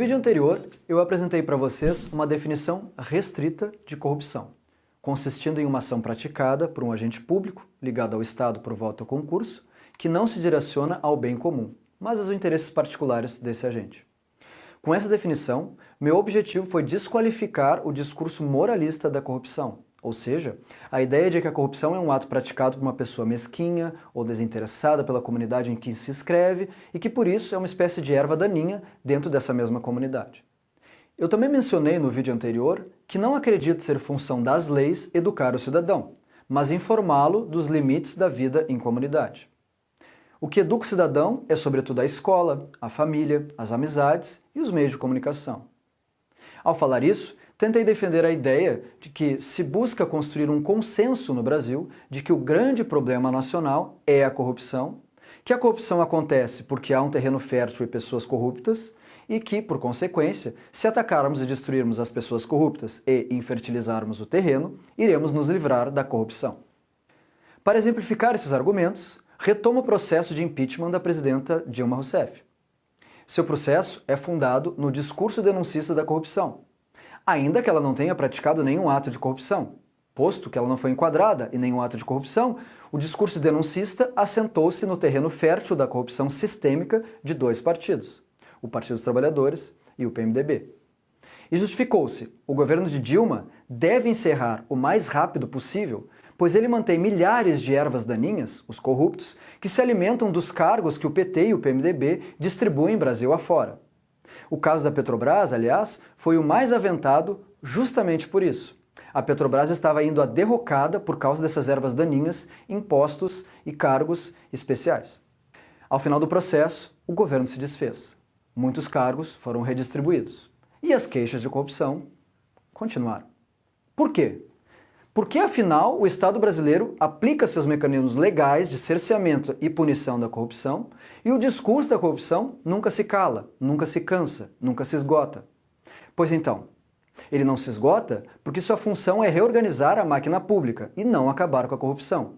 vídeo anterior, eu apresentei para vocês uma definição restrita de corrupção, consistindo em uma ação praticada por um agente público ligado ao Estado por voto ou concurso, que não se direciona ao bem comum, mas aos interesses particulares desse agente. Com essa definição, meu objetivo foi desqualificar o discurso moralista da corrupção, ou seja, a ideia de que a corrupção é um ato praticado por uma pessoa mesquinha ou desinteressada pela comunidade em que se inscreve e que por isso é uma espécie de erva daninha dentro dessa mesma comunidade. Eu também mencionei no vídeo anterior que não acredito ser função das leis educar o cidadão, mas informá-lo dos limites da vida em comunidade. O que educa o cidadão é sobretudo a escola, a família, as amizades e os meios de comunicação. Ao falar isso, tentei defender a ideia de que se busca construir um consenso no Brasil de que o grande problema nacional é a corrupção, que a corrupção acontece porque há um terreno fértil e pessoas corruptas, e que, por consequência, se atacarmos e destruirmos as pessoas corruptas e infertilizarmos o terreno, iremos nos livrar da corrupção. Para exemplificar esses argumentos, retomo o processo de impeachment da presidenta Dilma Rousseff. Seu processo é fundado no discurso denuncista da corrupção, ainda que ela não tenha praticado nenhum ato de corrupção. Posto que ela não foi enquadrada em nenhum ato de corrupção, o discurso denuncista assentou-se no terreno fértil da corrupção sistêmica de dois partidos, o Partido dos Trabalhadores e o PMDB. E justificou-se: o governo de Dilma deve encerrar o mais rápido possível, pois ele mantém milhares de ervas daninhas, os corruptos, que se alimentam dos cargos que o PT e o PMDB distribuem Brasil afora. O caso da Petrobras, aliás, foi o mais aventado justamente por isso. A Petrobras estava indo à derrocada por causa dessas ervas daninhas, impostos e cargos especiais. Ao final do processo, o governo se desfez. Muitos cargos foram redistribuídos. E as queixas de corrupção continuaram. Por quê? Porque, afinal, o Estado brasileiro aplica seus mecanismos legais de cerceamento e punição da corrupção e o discurso da corrupção nunca se cala, nunca se cansa, nunca se esgota. Pois então, ele não se esgota porque sua função é reorganizar a máquina pública e não acabar com a corrupção.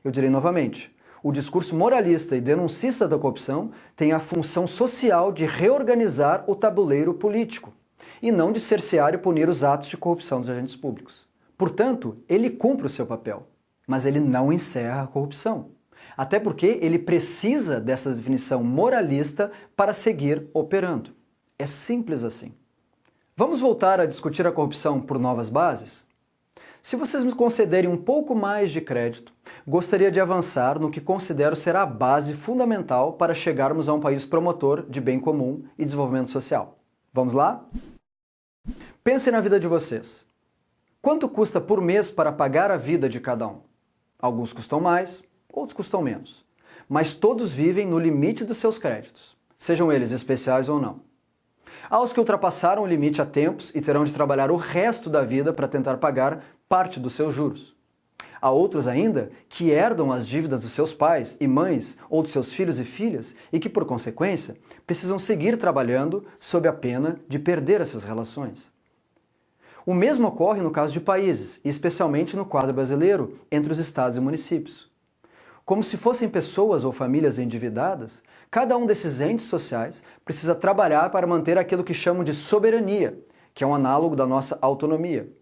Eu direi novamente, o discurso moralista e denuncista da corrupção tem a função social de reorganizar o tabuleiro político e não de cercear e punir os atos de corrupção dos agentes públicos. Portanto, ele cumpre o seu papel, mas ele não encerra a corrupção. Até porque ele precisa dessa definição moralista para seguir operando. É simples assim. Vamos voltar a discutir a corrupção por novas bases? Se vocês me concederem um pouco mais de crédito, gostaria de avançar no que considero ser a base fundamental para chegarmos a um país promotor de bem comum e desenvolvimento social. Vamos lá? Pensem na vida de vocês. Quanto custa por mês para pagar a vida de cada um? Alguns custam mais, outros custam menos. Mas todos vivem no limite dos seus créditos, sejam eles especiais ou não. Há os que ultrapassaram o limite há tempos e terão de trabalhar o resto da vida para tentar pagar parte dos seus juros. Há outros ainda que herdam as dívidas dos seus pais e mães ou dos seus filhos e filhas e que, por consequência, precisam seguir trabalhando sob a pena de perder essas relações. O mesmo ocorre no caso de países, e especialmente no quadro brasileiro, entre os estados e municípios. Como se fossem pessoas ou famílias endividadas, cada um desses entes sociais precisa trabalhar para manter aquilo que chamam de soberania, que é um análogo da nossa autonomia.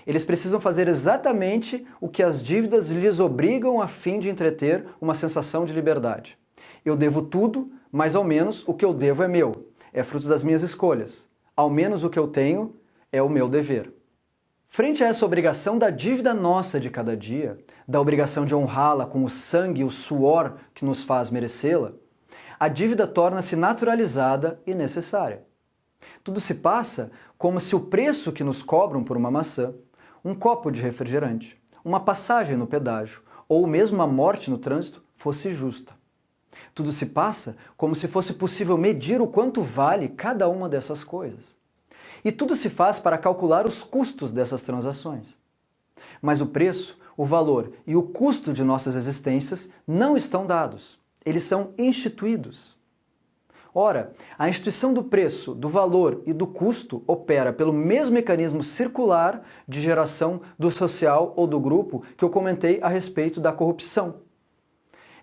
Eles precisam fazer exatamente o que as dívidas lhes obrigam a fim de entreter uma sensação de liberdade. Eu devo tudo, mas ao menos o que eu devo é meu, é fruto das minhas escolhas. Ao menos o que eu tenho é o meu dever. Frente a essa obrigação da dívida nossa de cada dia, da obrigação de honrá-la com o sangue e o suor que nos faz merecê-la, a dívida torna-se naturalizada e necessária. Tudo se passa como se o preço que nos cobram por uma maçã, um copo de refrigerante, uma passagem no pedágio ou mesmo a morte no trânsito fosse justa. Tudo se passa como se fosse possível medir o quanto vale cada uma dessas coisas. E tudo se faz para calcular os custos dessas transações. Mas o preço, o valor e o custo de nossas existências não estão dados. Eles são instituídos. Ora, a instituição do preço, do valor e do custo opera pelo mesmo mecanismo circular de geração do social ou do grupo que eu comentei a respeito da corrupção.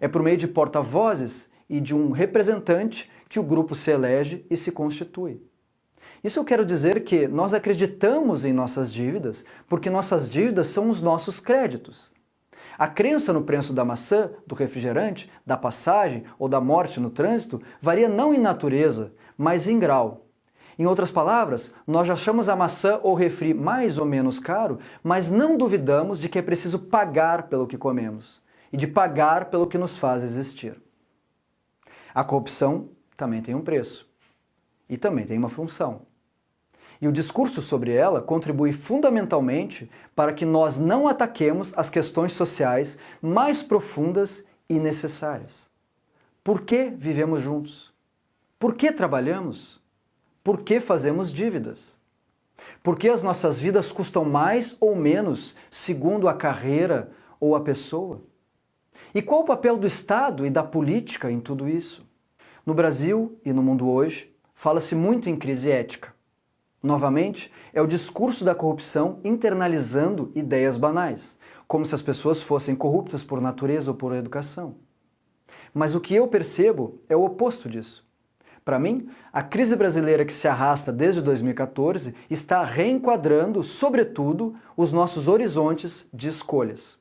É por meio de porta-vozes e de um representante que o grupo se elege e se constitui. Isso eu quero dizer que nós acreditamos em nossas dívidas porque nossas dívidas são os nossos créditos. A crença no preço da maçã, do refrigerante, da passagem ou da morte no trânsito varia não em natureza, mas em grau. Em outras palavras, nós achamos a maçã ou refri mais ou menos caro, mas não duvidamos de que é preciso pagar pelo que comemos e de pagar pelo que nos faz existir. A corrupção também tem um preço e também tem uma função. E o discurso sobre ela contribui fundamentalmente para que nós não ataquemos as questões sociais mais profundas e necessárias. Por que vivemos juntos? Por que trabalhamos? Por que fazemos dívidas? Por que as nossas vidas custam mais ou menos segundo a carreira ou a pessoa? E qual o papel do Estado e da política em tudo isso? No Brasil e no mundo hoje, fala-se muito em crise ética. Novamente, é o discurso da corrupção internalizando ideias banais, como se as pessoas fossem corruptas por natureza ou por educação. Mas o que eu percebo é o oposto disso. Para mim, a crise brasileira que se arrasta desde 2014 está reenquadrando, sobretudo, os nossos horizontes de escolhas.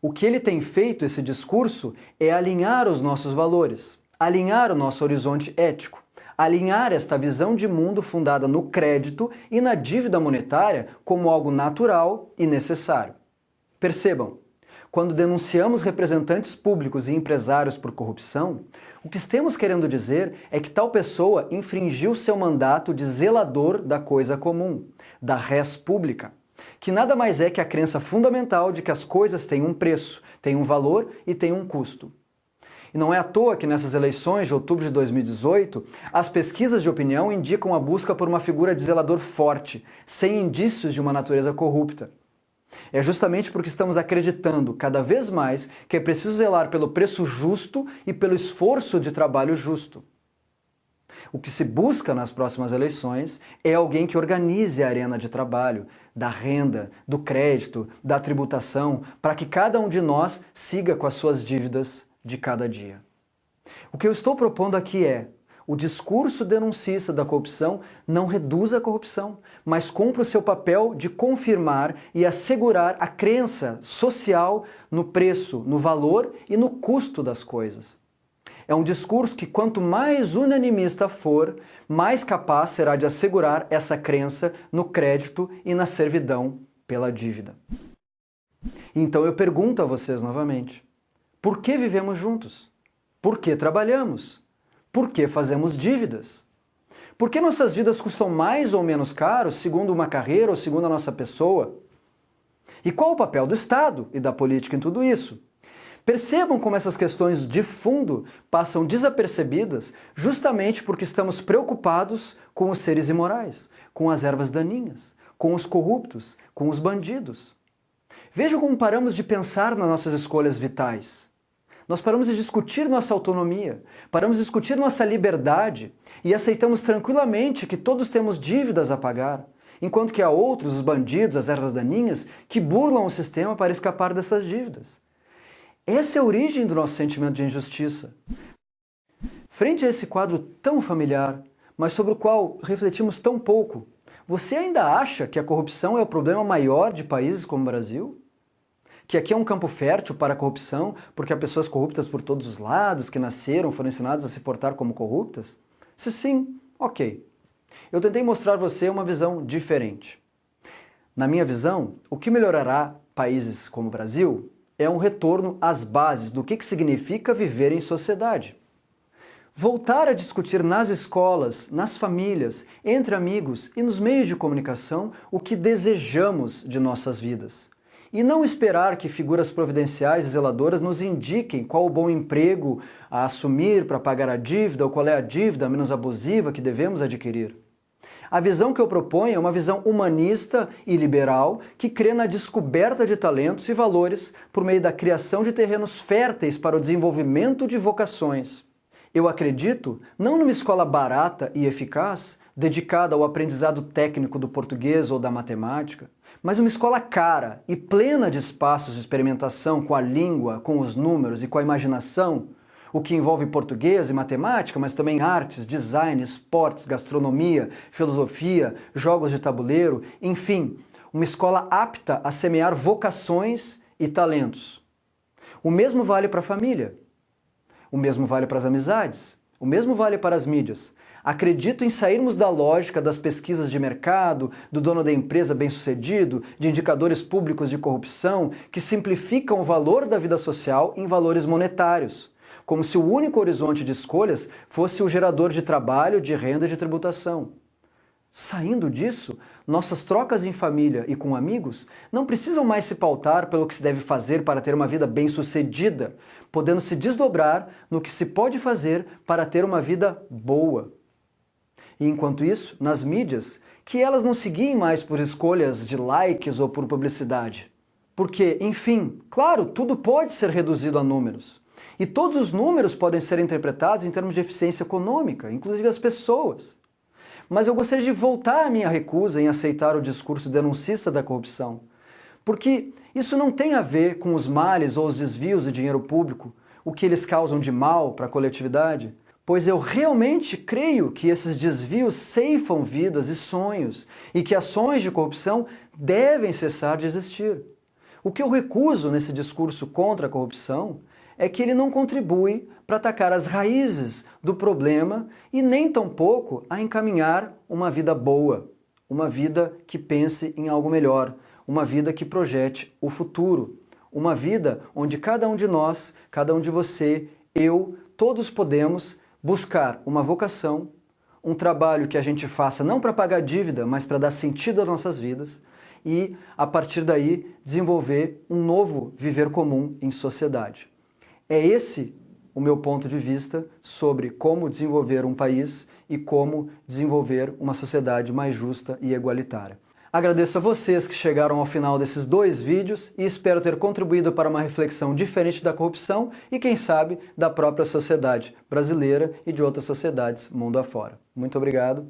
O que ele tem feito, esse discurso, é alinhar os nossos valores, alinhar o nosso horizonte ético, alinhar esta visão de mundo fundada no crédito e na dívida monetária como algo natural e necessário. Percebam, quando denunciamos representantes públicos e empresários por corrupção, o que estamos querendo dizer é que tal pessoa infringiu seu mandato de zelador da coisa comum, da res pública, que nada mais é que a crença fundamental de que as coisas têm um preço, têm um valor e têm um custo. E não é à toa que nessas eleições de outubro de 2018, as pesquisas de opinião indicam a busca por uma figura de zelador forte, sem indícios de uma natureza corrupta. É justamente porque estamos acreditando cada vez mais que é preciso zelar pelo preço justo e pelo esforço de trabalho justo. O que se busca nas próximas eleições é alguém que organize a arena de trabalho, da renda, do crédito, da tributação, para que cada um de nós siga com as suas dívidas de cada dia. O que eu estou propondo aqui é: o discurso denuncista da corrupção não reduz a corrupção, mas cumpre o seu papel de confirmar e assegurar a crença social no preço, no valor e no custo das coisas. É um discurso que, quanto mais unanimista for, mais capaz será de assegurar essa crença no crédito e na servidão pela dívida. Então eu pergunto a vocês novamente: por que vivemos juntos? Por que trabalhamos? Por que fazemos dívidas? Por que nossas vidas custam mais ou menos caro segundo uma carreira ou segundo a nossa pessoa? E qual o papel do Estado e da política em tudo isso? Percebam como essas questões de fundo passam desapercebidas justamente porque estamos preocupados com os seres imorais, com as ervas daninhas, com os corruptos, com os bandidos. Vejam como paramos de pensar nas nossas escolhas vitais. Nós paramos de discutir nossa autonomia, paramos de discutir nossa liberdade e aceitamos tranquilamente que todos temos dívidas a pagar, enquanto que há outros, os bandidos, as ervas daninhas, que burlam o sistema para escapar dessas dívidas. Essa é a origem do nosso sentimento de injustiça. Frente a esse quadro tão familiar, mas sobre o qual refletimos tão pouco, você ainda acha que a corrupção é o problema maior de países como o Brasil? Que aqui é um campo fértil para a corrupção, porque há pessoas corruptas por todos os lados, que nasceram, foram ensinadas a se portar como corruptas? Se sim, ok. Eu tentei mostrar a você uma visão diferente. Na minha visão, o que melhorará países como o Brasil é um retorno às bases do que significa viver em sociedade. Voltar a discutir nas escolas, nas famílias, entre amigos e nos meios de comunicação o que desejamos de nossas vidas. E não esperar que figuras providenciais e zeladoras nos indiquem qual o bom emprego a assumir para pagar a dívida ou qual é a dívida menos abusiva que devemos adquirir. A visão que eu proponho é uma visão humanista e liberal que crê na descoberta de talentos e valores por meio da criação de terrenos férteis para o desenvolvimento de vocações. Eu acredito não numa escola barata e eficaz, dedicada ao aprendizado técnico do português ou da matemática, mas uma escola cara e plena de espaços de experimentação com a língua, com os números e com a imaginação, o que envolve português e matemática, mas também artes, design, esportes, gastronomia, filosofia, jogos de tabuleiro, enfim, uma escola apta a semear vocações e talentos. O mesmo vale para a família, o mesmo vale para as amizades, o mesmo vale para as mídias. Acredito em sairmos da lógica das pesquisas de mercado, do dono da empresa bem-sucedido, de indicadores públicos de corrupção, que simplificam o valor da vida social em valores monetários, como se o único horizonte de escolhas fosse o gerador de trabalho, de renda e de tributação. Saindo disso, nossas trocas em família e com amigos não precisam mais se pautar pelo que se deve fazer para ter uma vida bem-sucedida, podendo se desdobrar no que se pode fazer para ter uma vida boa. E enquanto isso, nas mídias, que elas não se guiem mais por escolhas de likes ou por publicidade. Porque, enfim, claro, tudo pode ser reduzido a números. E todos os números podem ser interpretados em termos de eficiência econômica, inclusive as pessoas. Mas eu gostaria de voltar à minha recusa em aceitar o discurso denuncista da corrupção. Porque isso não tem a ver com os males ou os desvios de dinheiro público, o que eles causam de mal para a coletividade, pois eu realmente creio que esses desvios ceifam vidas e sonhos e que ações de corrupção devem cessar de existir. O que eu recuso nesse discurso contra a corrupção é que ele não contribui para atacar as raízes do problema e nem tampouco a encaminhar uma vida boa, uma vida que pense em algo melhor, uma vida que projete o futuro, uma vida onde cada um de nós, cada um de você, eu, todos podemos buscar uma vocação, um trabalho que a gente faça não para pagar dívida, mas para dar sentido às nossas vidas e, a partir daí, desenvolver um novo viver comum em sociedade. É esse o meu ponto de vista sobre como desenvolver um país e como desenvolver uma sociedade mais justa e igualitária. Agradeço a vocês que chegaram ao final desses 2 vídeos e espero ter contribuído para uma reflexão diferente da corrupção e, quem sabe, da própria sociedade brasileira e de outras sociedades mundo afora. Muito obrigado.